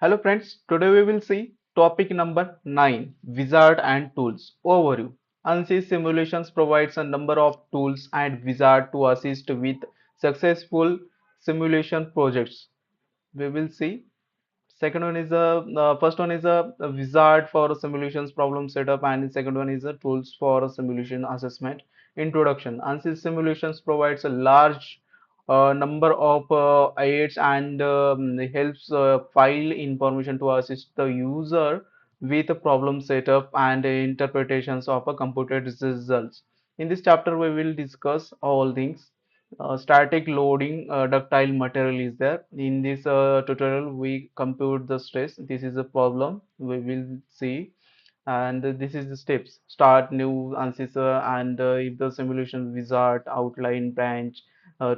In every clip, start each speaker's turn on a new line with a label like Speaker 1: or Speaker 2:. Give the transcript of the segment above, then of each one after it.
Speaker 1: Hello friends, today we will see topic number 9 Wizard and Tools. Overview. ANSYS Simulations provides a number of tools and wizard to assist with successful simulation projects. We will see. Second one is first one is a wizard for simulations problem setup, and the second one is a tools for simulation assessment. Introduction. ANSYS Simulations provides a large number of aids and helps file information to assist the user with a problem setup and interpretations of a computed results. In this chapter, we will discuss all things. Static loading ductile material is there. In this tutorial, we compute the stress. This is a problem we will see, and this is the steps. Start new ancestor, and if the simulation wizard outline branch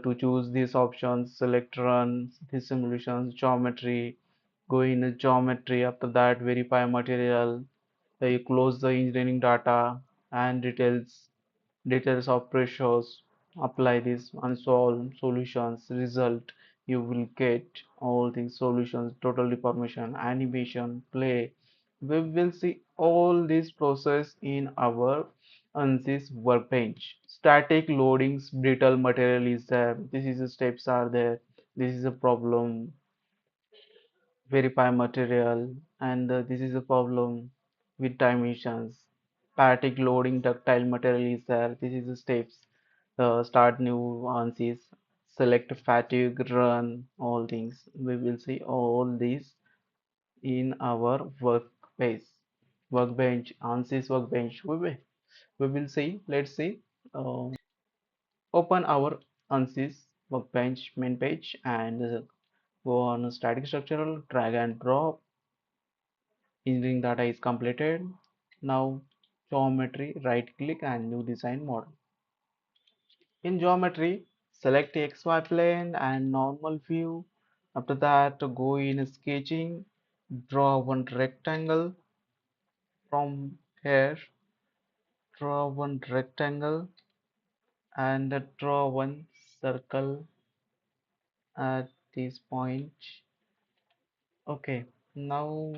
Speaker 1: to choose these options, select run these simulations, geometry, go in the geometry. After that, verify material. You close the engineering data and details of pressures, apply this and solve solutions. Result, you will get all these solutions, total deformation, animation, play. We will see all this process in our ANSYS workbench. Static loadings, brittle material is there. This is the steps are there. This is a problem. Verify material, and this is a problem with dimensions. Static loading ductile material is there. This is the steps. Start new ANSYS, select fatigue, run, all things. We will see all these in our workbench, ANSYS workbench. We will see. Let's see. Uh, Open our ANSYS workbench main page and go on static structural, drag and drop. Engineering data is completed. Now geometry, right click and new design model. In geometry, select XY plane and normal view. After that, go in sketching, draw one rectangle from here, draw one rectangle and draw one circle at this point. Okay, now